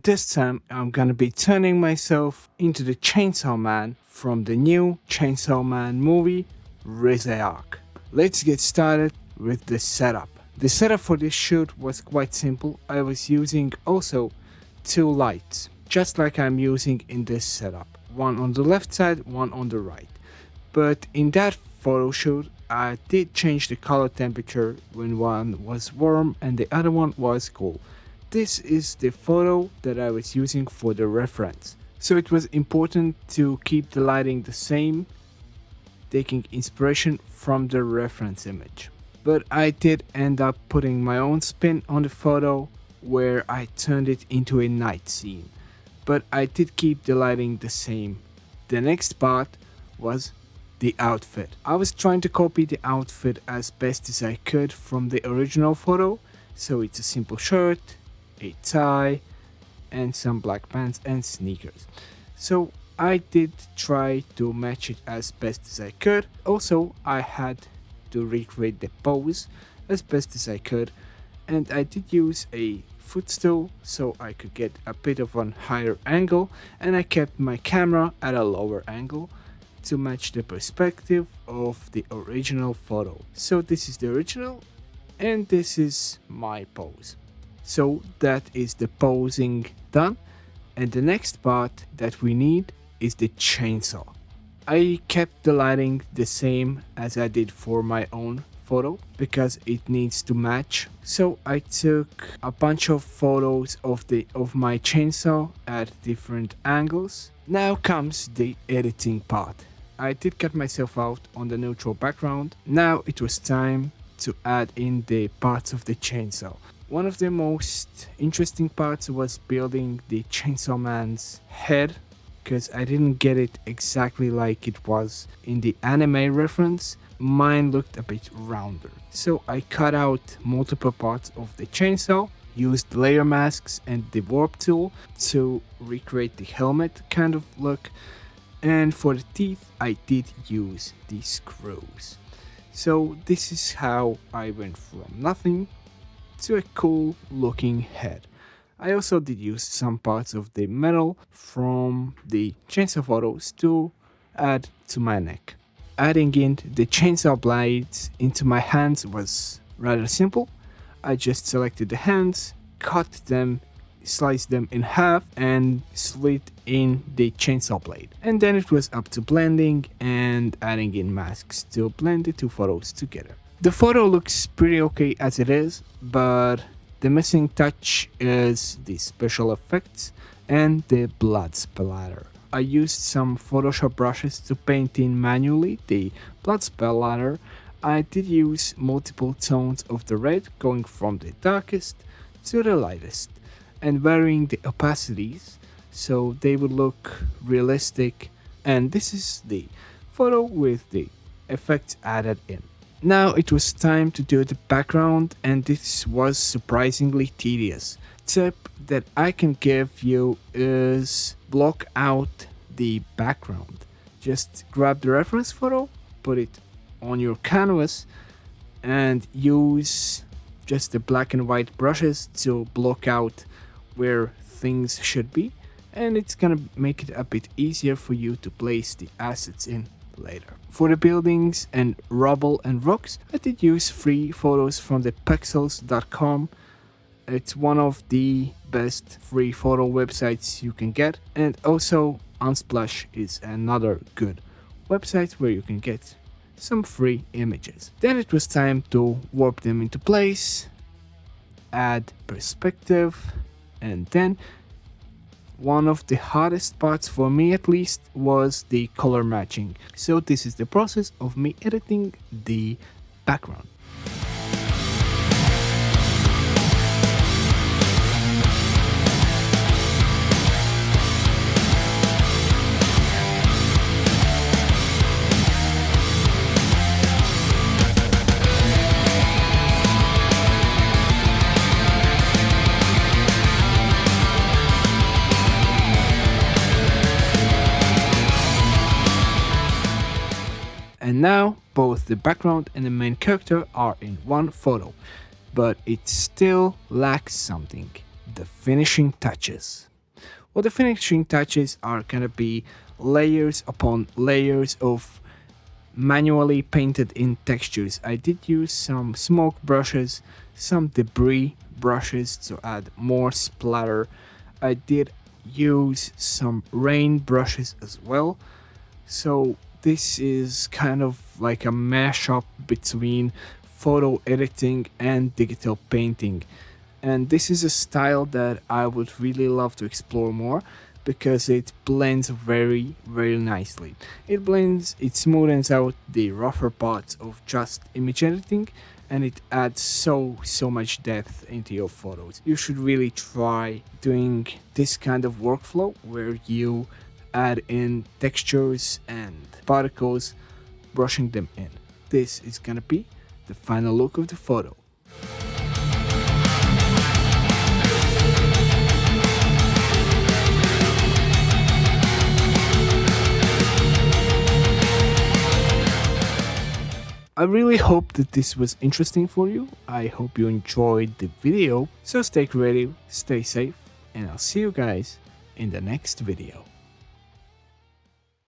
This time I'm gonna be turning myself into the Chainsaw Man from the new Chainsaw Man movie, Rizark. Let's get started with the setup. The setup for this shoot was quite simple. I was using also two lights, just like I'm using in this setup. One on the left side, one on the right. But in that photo shoot, I did change the color temperature when one was warm and the other one was cool. This is the photo that I was using for the reference. So it was important to keep the lighting the same, taking inspiration from the reference image. But I did end up putting my own spin on the photo where I turned it into a night scene. But I did keep the lighting the same. The next part was the outfit. I was trying to copy the outfit as best as I could from the original photo. So it's a simple shirt, a tie, and some black pants and sneakers. So I did try to match it as best as I could. Also, I had to recreate the pose as best as I could, and I did use a footstool so I could get a bit of a higher angle, and I kept my camera at a lower angle to match the perspective of the original photo. So this is the original and this is my pose. So that is the posing done, and the next part that we need is the chainsaw. I kept the lighting the same as I did for my own photo because it needs to match. So I took a bunch of photos of my chainsaw at different angles. Now comes the editing part. I did cut myself out on the neutral background. Now it was time to add in the parts of the chainsaw. One of the most interesting parts was building the Chainsaw Man's head, because I didn't get it exactly like it was in the anime reference. Mine looked a bit rounder. So I cut out multiple parts of the chainsaw, used layer masks and the warp tool to recreate the helmet kind of look, and for the teeth I did use the screws. So this is how I went from nothing to a cool looking head. I also did use some parts of the metal from the chainsaw photos to add to my neck. Adding in the chainsaw blades into my hands was rather simple. I just selected the hands, cut them, sliced them in half and slit in the chainsaw blade. And then it was up to blending and adding in masks to blend the two photos together. The photo looks pretty okay as it is, but the missing touch is the special effects and the blood splatter. I used some Photoshop brushes to paint in manually the blood splatter. I did use multiple tones of the red, going from the darkest to the lightest, and varying the opacities so they would look realistic. And this is the photo with the effects added in. Now it was time to do the background, and this was surprisingly tedious. Tip that I can give you is block out the background. Just grab the reference photo, put it on your canvas, and use just the black and white brushes to block out where things should be, and it's gonna make it a bit easier for you to place the assets in later. For the buildings and rubble and rocks, I did use free photos from the pexels.com. It's one of the best free photo websites you can get, and also Unsplash is another good website where you can get some free images. Then it was time to warp them into place, add perspective, and then one of the hardest parts for me at least was the color matching. So this is the process of me editing the background. And now both the background and the main character are in one photo, but it still lacks something: the finishing touches. Well, the finishing touches are gonna be layers upon layers of manually painted in textures. I did use some smoke brushes, some debris brushes to add more splatter. I did use some rain brushes as well. So this is kind of like a mashup between photo editing and digital painting. And this is a style that I would really love to explore more because it blends very, very nicely. It smoothens out the rougher parts of just image editing, and it adds so much depth into your photos. You should really try doing this kind of workflow where you add in textures and particles, brushing them in. This is gonna be the final look of the photo. I really hope that this was interesting for you. I hope you enjoyed the video. So stay creative, stay safe, and I'll see you guys in the next video.